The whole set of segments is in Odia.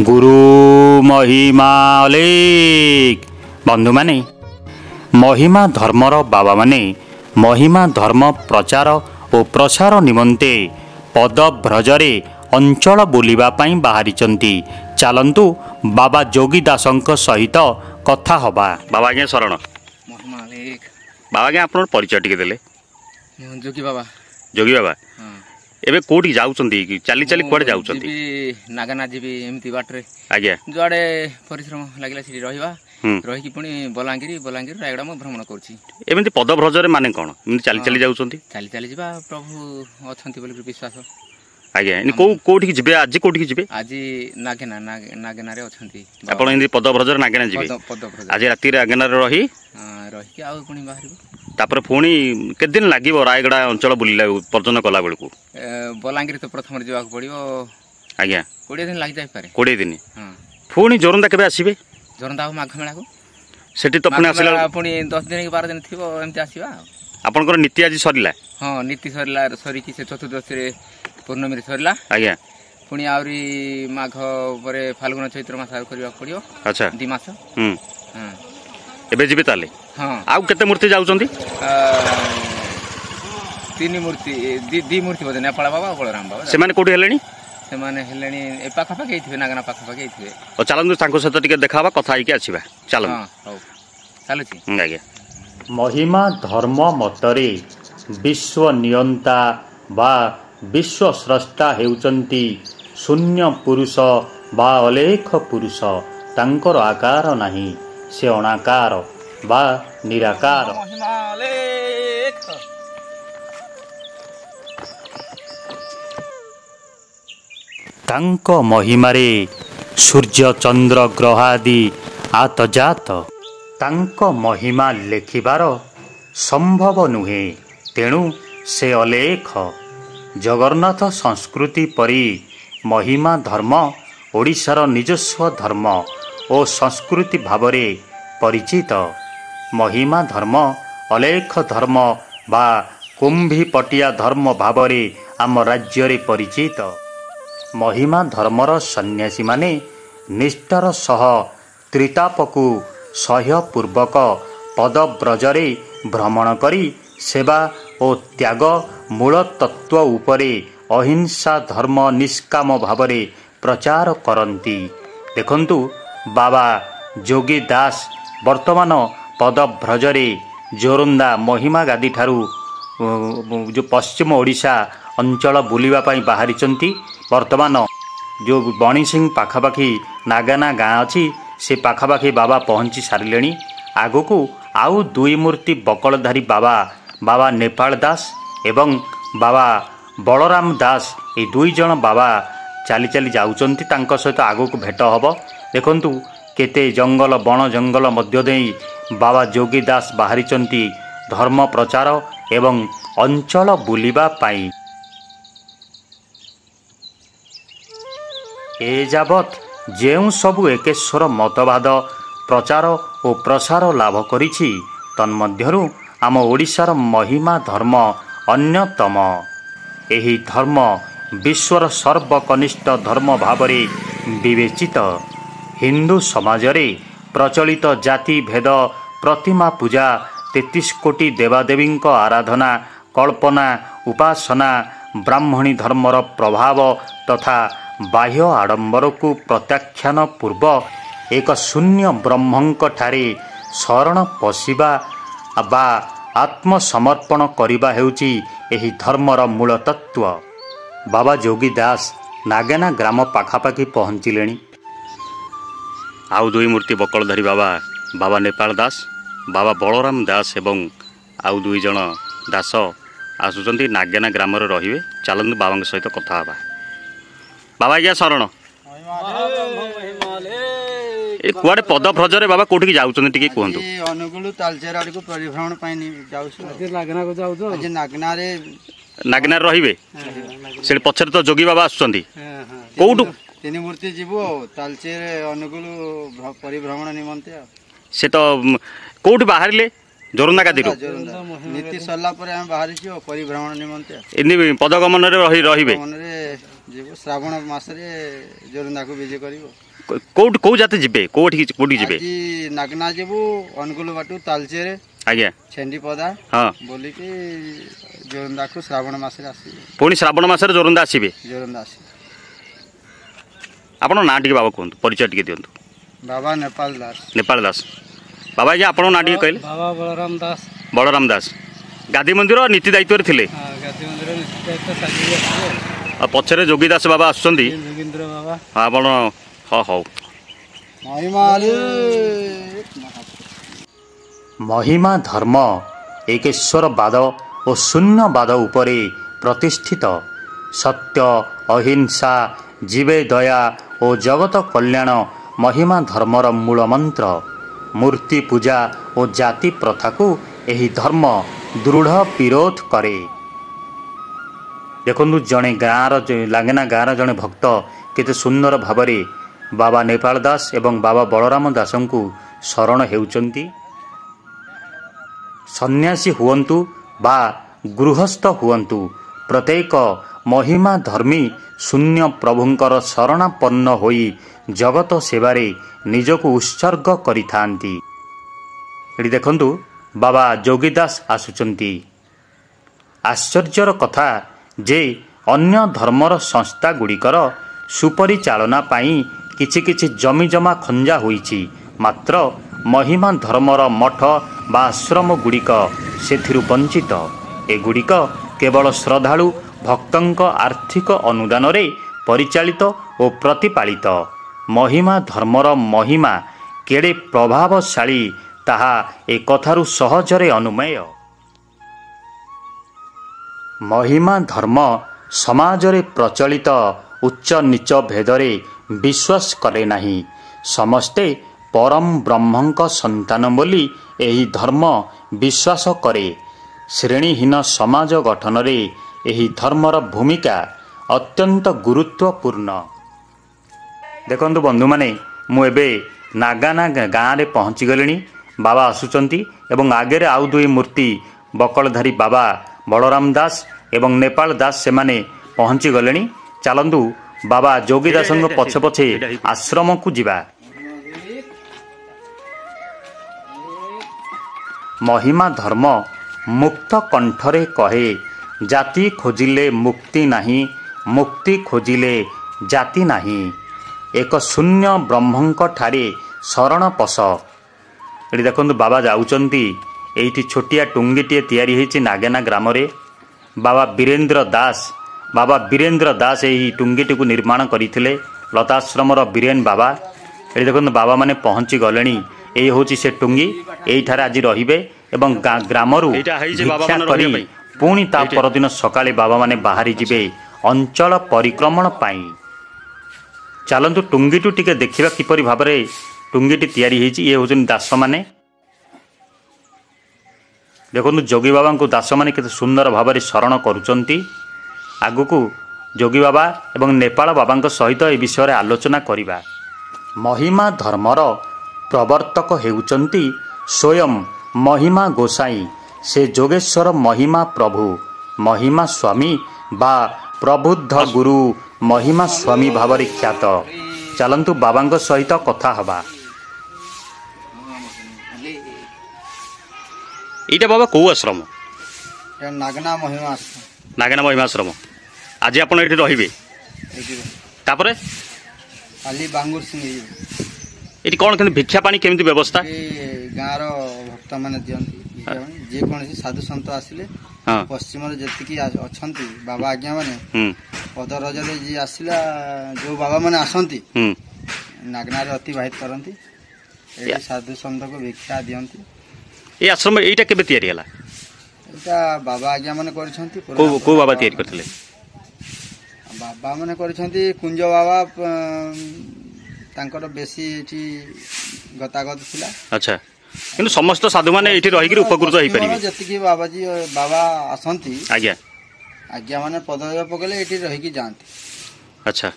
गुरु महिमा अलेख बंधु माने महिमा धर्मर बाबा माने महिमा धर्म प्रचार और प्रसार निमंते पदभ्रजरे अंचल बुलिबा पई बाहरिचंती। चलंतु बाबा जोगी दासंक सहित कथा हबा। बाबा आज्ञा शरण। महिमा अलेख बाबा आज्ञा आपन परिचय टिके देले। जोगी बाबा। जोगी बाबा एबे कोठी जाउचंती कि चाली चाली कुआडे जाउचंती? जीबी नागाना जीबी एमती बाटरे आज्ञा जुआडे परिश्रम लागिला सिटी रहिबा रही कि पुणी बलांगीर रायगड़ा म भ्रमण करछि। एमती पदभ्रजरे माने कोन? एमती चाली चाली जाउचंती? चाली जीवा प्रभु अछंती बोली विश्वास। आज्ञा इन कोठी कि जिबे? आज कोठी कि जिबे? आज नागेना रे अछंती। आपण एमती पदभ्रजरे नागेना जिबे? आज राती नागेना रे रही कि आउ पुणी बाहरिबो। तापर पुणी केते दिन लागिबो रायगड़ा अंचल बुलिला पर्यटन कला बेलकु? बलांगीर तो प्रथम जीवा पड़िबो। आज्ञा 20 दिन लागि जाय पारे। 20 दिन। पुणी जोरंदा केबे आसीबे? जोरंदा माघ मेला को सेठी तो पुणी आसिला पुणी 10 दिन कि 12 दिन थिबो एमती आसीबा। आपनकर नीति आज सरिला? हां नीति सरिला सरी कि से चतुर्दशी रे पूर्णमी रे सरिला। आज्ञा पुणी आउरी माघ परे फाल्गुन चैत्र मास आ करिबा पड़ियो। अच्छा 2 मास। हां एबे जिबे ताले? हां आउ केते मूर्ति जाउचंती? 3 मूर्ति 2 मूर्ति बदे नेपाल बाबा बलराम बाबा। से माने कोठी हेलेनी? से माने हेलेनी ए पाखा पाखा हिथिबे नागना पाखा पाखा हिथिबे। ओ चलंतु तांको सहित टिके देखाबा कथा आइके आसीबा। चलन। हां हो चलुची। आज्ञा महिमा धर्म मतरे विश्व नियंता बा विश्व स्रष्टा हेउचंती शून्य पुरुष बा अलेख पुरुष। तांकर आकार नाही से अनाकार बा निराकार। महिमा अलेख तांको महिमारे सूर्य चंद्र ग्रहादि आतजात। तांको महिमा लेखिबार संभव नुहे तेणु से अलेख। जगन्नाथ संस्कृति परी महिमा धर्म ओडिशार निजस्व धर्म और संस्कृति भावरे परिचित। महिमा धर्म अलेख धर्म बा कुंभीपटिया धर्म भावरे आम राज्य रे परिचित। महिमा धर्मर सन्यासी माने निष्ठार सह त्रितापकु सह्यपूर्वक पदव्रजरे भ्रमण करी सेवा और त्याग मूल तत्व उपरे अहिंसा धर्म निष्काम भावरे प्रचार करती। देखंतु बाबा जोगी दास वर्तमान पदभ्रजरे जोरंदा महिमा गादी ठारू जो पश्चिम ओडिशा अंचल बुलिबा पई बाहरिचंती। वर्तमान जो बणिसिंह पाखापाखी नागाना गाँ अच्छी से पाखापाखी बाबा पहुँची सारे। आगको आउ 2 मूर्ति बकलधारी बाबा बाबा नेपाल दास एवं बाबा बलराम दास ये 2 जन बाबा चाली चाली जाउचंती। तांको सहित आगको भेट हब। देखंतु केते जंगल बण जंगल मध्य देई बाबा जोगी दास बाहरिचंती धर्म प्रचार एवं अंचल बुलिबा पाई। ए जाबत जेउ सबु एकेश्वर मतवाद प्रचार और प्रसार लाभ करिछि तन्मध्यरु आम ओडिशार महिमा धर्म अन्यतम। एही धर्म विश्वर सर्वकनिष्ठ धर्म भावरे विवेचित। हिंदू समाजरे प्रचलित जाति भेद प्रतिमा पूजा 33 कोटी देवादेवींक आराधना कल्पना उपासना ब्राह्मणी धर्मर प्रभाव तथा बाह्य आडंबर को प्रत्याख्यान पूर्व एक शून्य ब्रह्मंक ठारे शरण पशिबा बा आत्मसमर्पण करिबा हेउची एही धर्मर मूल तत्व। बाबा जोगी दास नागेना ग्राम पाखापाखी पहुँचिलेणी। आउ 2 मूर्ति बकलधारी बाबा बाबा नेपाल दास बाबा बलराम दास एवं आउ 2 जन दास आसुचंती नागेना ग्राम रे रहिबे। चलंतु बाबा सहित कथा हबा। बाबा आज्ञा शरण। ए कुआडे पदभ्रजरे बाबा कोठी की जाउचंती टिके कहंतु? अनुगुल तालचेर आडी को परिभ्रमण पाइनी जाउछु। आज नागना को जाउछु। आज नागना रे नागना रहिबे। से पछरे तो जोगी बाबा आसुचंती। कोउटु 3 मूर्ति जीवो तालचेर अनुगुल परिभ्रमण निमंते। से तो कोउटु बाहरिले? जोरंदा गादी रो नीति सरला परे हम बाहरी छियो परिभ्रमण निमंते। इनि पदगमन रे रहिबे। जीव श्रावण मास रे जोरंदा को विजय करिवो। କୋଉଠି କୋଉ ଜାତି ଯିବେ କୋଉଠି ଯିବେ ଆଜି ନାଗନା ଯିବୁ ଅନୁଗୁଳ ବାଟୁ ତାଲଚେରେ ଆଜ୍ଞା ଛେଣ୍ଡିପଦା ହଁ ବୋଲିକି ଜୋରନ୍ଦାକୁ ଶ୍ରାବଣ ମାସରେ ଆସିବେ ପୁଣି ଶ୍ରାବଣ ମାସରେ ଜୋରନ୍ଦା ଆସିବେ ଜୋରନ୍ଦା ଆସିବେ ଆପଣ ନାଁ ଟିକେ ବାବା କୁହନ୍ତୁ ପରିଚୟ ଟିକେ ଦିଅନ୍ତୁ ବାବା ନେପାଳ ଦାସ ବାବା ଆଜ୍ଞା ଆପଣଙ୍କ ନାଁ ଟିକେ କହିଲେ ବାବା ବଳରାମ ଦାସ ଗାଦି ମନ୍ଦିର ନୀତି ଦାୟିତ୍ୱରେ ଥିଲେ ଗାଦି ମନ୍ଦିର ନୀତି ଦାୟିତ୍ୱ ସାଜିକି ଆସିବେ ଆଉ ପଛରେ ଯୋଗୀ ଦାସ ବାବା ଆସୁଛନ୍ତି ଯୋଗୀନ୍ଦ୍ର ବାବା ଆପଣ ହଉ ମହିମା ଧର୍ମ ଏକେଶ୍ୱରବାଦ ଓ ଶୂନ୍ୟବାଦ ଉପରେ ପ୍ରତିଷ୍ଠିତ ସତ୍ୟ ଅହିଂସା ଜୀବେ ଦୟା ଓ ଜଗତ କଲ୍ୟାଣ ମହିମା ଧର୍ମର ମୂଳ ମନ୍ତ୍ର ମୂର୍ତ୍ତି ପୂଜା ଓ ଜାତି ପ୍ରଥାକୁ ଏହି ଧର୍ମ ଦୃଢ଼ ବିରୋଧ କରେ। ଦେଖନ୍ତୁ ଜଣେ ଲାଗେନା ଗାଁର ଜଣେ ଭକ୍ତ କେତେ ସୁନ୍ଦର ଭାବରେ ବାବା ନେପାଳ ଦାସ ଏବଂ ବାବା ବଳରାମ ଦାସଙ୍କୁ ଶରଣ ହେଉଛନ୍ତି। ସନ୍ନ୍ୟାସୀ ହୁଅନ୍ତୁ ବା ଗୃହସ୍ଥ ହୁଅନ୍ତୁ ପ୍ରତ୍ୟେକ ମହିମା ଧର୍ମୀ ଶୂନ୍ୟ ପ୍ରଭୁଙ୍କର ଶରଣାପନ୍ନ ହୋଇ ଜଗତ ସେବାରେ ନିଜକୁ ଉତ୍ସର୍ଗ କରିଥାନ୍ତି। ଏଠି ଦେଖନ୍ତୁ ବାବା ଯୋଗୀ ଦାସ ଆସୁଛନ୍ତି। ଆଶ୍ଚର୍ଯ୍ୟର କଥା ଯେ ଅନ୍ୟ ଧର୍ମର ସଂସ୍ଥା ଗୁଡ଼ିକର ସୁପରିଚାଳନା ପାଇଁ କିଛି କିଛି ଜମିଜମା ଖଞ୍ଜା ହୋଇଛି ମାତ୍ର ମହିମା ଧର୍ମର ମଠ ବା ଆଶ୍ରମ ଗୁଡ଼ିକ ସେଥିରୁ ବଞ୍ଚିତ। ଏଗୁଡ଼ିକ କେବଳ ଶ୍ରଦ୍ଧାଳୁ ଭକ୍ତଙ୍କ ଆର୍ଥିକ ଅନୁଦାନରେ ପରିଚାଳିତ ଓ ପ୍ରତିପାଳିତ। ମହିମା ଧର୍ମର ମହିମା କେଡ଼େ ପ୍ରଭାବଶାଳୀ ତାହା ଏ କଥାରୁ ସହଜରେ ଅନୁମେୟ। ମହିମା ଧର୍ମ ସମାଜରେ ପ୍ରଚଳିତ ଉଚ୍ଚ ନୀଚ ଭେଦରେ ବିଶ୍ୱାସ କରେ ନାହିଁ। ସମସ୍ତେ ପରମ ବ୍ରହ୍ମଙ୍କ ସନ୍ତାନ ବୋଲି ଏହି ଧର୍ମ ବିଶ୍ୱାସ କରେ। ଶ୍ରେଣୀହୀନ ସମାଜ ଗଠନରେ ଏହି ଧର୍ମର ଭୂମିକା ଅତ୍ୟନ୍ତ ଗୁରୁତ୍ୱପୂର୍ଣ୍ଣ। ଦେଖନ୍ତୁ ବନ୍ଧୁମାନେ ମୁଁ ଏବେ ନାଗାନା ଗାଁରେ ପହଞ୍ଚିଗଲିଣି। ବାବା ଆସୁଛନ୍ତି ଏବଂ ଆଗରେ ଆଉ ଦୁଇ ମୂର୍ତ୍ତି ବକଳଧାରୀ ବାବା ବଳରାମ ଦାସ ଏବଂ ନେପାଳ ଦାସ ସେମାନେ ପହଞ୍ଚିଗଲେଣି। ଚାଲନ୍ତୁ ବାବା ଯୋଗୀ ଦାସଙ୍କ ପଛେ ପଛେ ଆଶ୍ରମକୁ ଯିବା। ମହିମା ଧର୍ମ ମୁକ୍ତ କଣ୍ଠରେ କହେ ଜାତି ଖୋଜିଲେ ମୁକ୍ତି ନାହିଁ ମୁକ୍ତି ଖୋଜିଲେ ଜାତି ନାହିଁ। ଏକ ଶୂନ୍ୟ ବ୍ରହ୍ମଙ୍କ ଠାରେ ଶରଣ ପଶ। ଏଠି ଦେଖନ୍ତୁ ବାବା ଯାଉଛନ୍ତି। ଏଇଠି ଛୋଟିଆ ଟୁଙ୍ଗିଟିଏ ତିଆରି ହୋଇଛି ନାଗେନା ଗ୍ରାମରେ। ବାବା ବୀରେନ୍ଦ୍ର ଦାସ ଏହି ଟୁଙ୍ଗିଟିକୁ ନିର୍ମାଣ କରିଥିଲେ। ଲତାଶ୍ରମର ବୀରେନ ବାବା। ଏଠି ଦେଖନ୍ତୁ ବାବାମାନେ ପହଞ୍ଚି ଗଲେଣି। ଏଇ ହେଉଛି ସେ ଟୁଙ୍ଗି। ଏଇଠାରେ ଆଜି ରହିବେ ଏବଂ ଗ୍ରାମରୁ ଭିକ୍ଷା କରି ପୁଣି ତା ପରଦିନ ସକାଳେ ବାବାମାନେ ବାହାରି ଯିବେ ଅଞ୍ଚଳ ପରିକ୍ରମଣ ପାଇଁ। ଚାଲନ୍ତୁ ଟୁଙ୍ଗିଟୁ ଟିକେ ଦେଖିବା କିପରି ଭାବରେ ଟୁଙ୍ଗିଟି ତିଆରି ହୋଇଛି। ଇଏ ହେଉଛନ୍ତି ଦାସମାନେ। ଦେଖନ୍ତୁ ଯୋଗୀ ବାବାଙ୍କୁ ଦାସମାନେ କେତେ ସୁନ୍ଦର ଭାବରେ ଶରଣ କରୁଛନ୍ତି। ଆଗକୁ ଯୋଗୀ ବାବା ଏବଂ ନେପାଳ ବାବାଙ୍କ ସହିତ ଏ ବିଷୟରେ ଆଲୋଚନା କରିବା। ମହିମା ଧର୍ମର ପ୍ରବର୍ତ୍ତକ ହେଉଛନ୍ତି ସ୍ୱୟଂ ମହିମା ଗୋସାଇଁ। ସେ ଯୋଗେଶ୍ୱର ମହିମା ପ୍ରଭୁ ମହିମା ସ୍ୱାମୀ ବା ପ୍ରବୁଦ୍ଧ ଗୁରୁ ମହିମା ସ୍ୱାମୀ ଭାବରେ ଖ୍ୟାତ। ଚାଲନ୍ତୁ ବାବାଙ୍କ ସହିତ କଥା ହେବା। ଏଇଟା ବାବା କୋଉ ଆଶ୍ରମ? ନାଗନା ମହିମା ଆଶ୍ରମ। ନାଗନା ମହିମା ଆଶ୍ରମ। ଆଜି ଆପଣ ଏଠି ରହିବେ। ତାପରେ କାଲି ବାଙ୍ଗୁର ସିଂ ଏଠି କ'ଣ କେମିତି ଭିକ୍ଷା ପାଣି କେମିତି ବ୍ୟବସ୍ଥା? ଗାଁର ଭକ୍ତମାନେ ଦିଅନ୍ତି। ଯେକୌଣସି ସାଧୁ ସନ୍ଥ ଆସିଲେ ପଶ୍ଚିମରେ ଯେତିକି ଅଛନ୍ତି ବାବା ଆଜ୍ଞା ମାନେ ପଦରଜରେ ଯିଏ ଆସିଲା ଯୋଉ ବାବା ମାନେ ଆସନ୍ତି ନାଗନାରେ ଅତିବାହିତ କରନ୍ତି। ଏଇ ସାଧୁ ସନ୍ଥକୁ ଭିକ୍ଷା ଦିଅନ୍ତି। ଏ ଆଶ୍ରମ ଏଇଟା କେବେ ତିଆରି ହେଲା? ଏଇଟା ବାବା ଆଜ୍ଞା ମାନେ କରିଛନ୍ତି। କୋଉ ବାବା ତିଆରି କରିଥିଲେ? ବାବା ମାନେ କରିଛନ୍ତି କୁଞ୍ଜ ବାବା। ତାଙ୍କର ବେଶୀ ଏଠି ଗତାଗତ ଥିଲା। ଆଚ୍ଛା, କିନ୍ତୁ ସମସ୍ତ ସାଧୁମାନେ ଏଇଠି ରହିକି ଉପକୃତ ହେଇପାରିବେ। ଯେତିକି ବାବା ଆସନ୍ତି ଆଜ୍ଞା ମାନେ ପଦଯାତ୍ରା ପକେଇଲେ ଏଠି ରହିକି ଯାଆନ୍ତି। ଆଚ୍ଛା,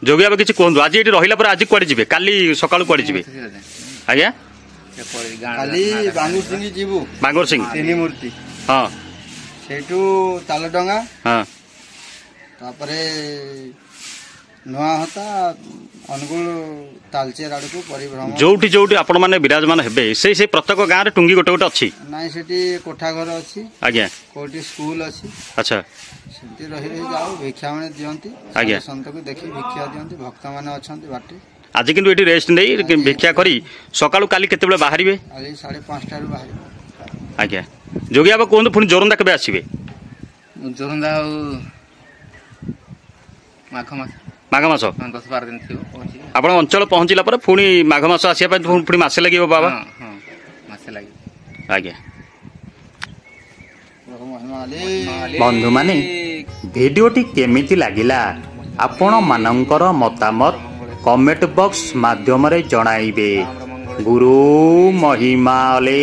ଯୋଗୀ ବାବା କିଛି କୁହନ୍ତୁ। ଆଜି ଏଠି ରହିଲା ପରେ ଆଜି କୁଆଡେ ଯିବେ? କାଲି ସକାଳୁ କୁଆଡେ ଯିବେ? ଆଜ୍ଞା କାଲି ବାଙ୍ଗୁର ସିଂ ଯିବୁ। ବାଙ୍ଗୁର ସିଂ ତିନି ମୂର୍ତ୍ତି। ହଁ, ସେଇଠୁ ତାଲଡଙ୍ଗା। ହଁ, ତାପରେ ନୂଆ ହତା ଅନୁଗୁଳ ତାଲଚେର ଆଡକୁ ପରିଭ୍ରମଣ ଯୋଉଠି ଯୋଉଠି ଆପଣ ମାନେ ବିରାଜମାନ ହେବେ ସେଇ ସେଇ ପ୍ରତ୍ୟେକ ଗାଁରେ ଟୁଙ୍ଗି ଗୋଟେ ଗୋଟେ ଅଛି? ନାଇଁ ସେଠି କୋଠା ଘର ଅଛି। ଆଜ୍ଞା। କୋଉଠି ସ୍କୁଲ ଅଛି। ଆଚ୍ଛା। ସେମିତି ରହି ରହି ଯାଉ ଭିକ୍ଷା ମାନେ ଦିଅନ୍ତି। ଆଜ୍ଞା। ସନ୍ତକୁ ଦେଖି ଭିକ୍ଷା ଦିଅନ୍ତି। ଭକ୍ତମାନେ ଅଛନ୍ତି ବାଟେ। ଆଜି କିନ୍ତୁ ଏଠି ରେଷ୍ଟ ନେଇ ଭିକ୍ଷା କରି ସକାଳୁ କାଲି କେତେବେଳେ ବାହାରିବେ? କାଲି 5:30 ବାହାରିବେ। ଆଜ୍ଞା। ଯୋଗୀ ବାବା କୁହନ୍ତୁ ପୁଣି ଜୋରନ୍ଦା କେବେ ଆସିବେ? ଜୋରନ୍ଦା ଆଉ ମାଘ ମାସ 10-12 ଦିନ ଥିବ ପହଞ୍ଚିବେ। ଆପଣ ଅଞ୍ଚଳ ପହଞ୍ଚିଲା ପରେ ପୁଣି ମାଘ ମାସ ଆସିବା ପାଇଁ ପୁଣି ମାସେ ଲାଗିବ ବାବା? ହଁ ମାସେ ଲାଗିବ। ଆଜ୍ଞା। ବନ୍ଧୁମାନେ ଭିଡ଼ିଓଟି କେମିତି ଲାଗିଲା ଆପଣ ମାନଙ୍କର ମତାମତ କମେଣ୍ଟ ବକ୍ସ ମାଧ୍ୟମରେ ଜଣାଇବେ। ଗୁରୁ ମହିମା ଅଲେ।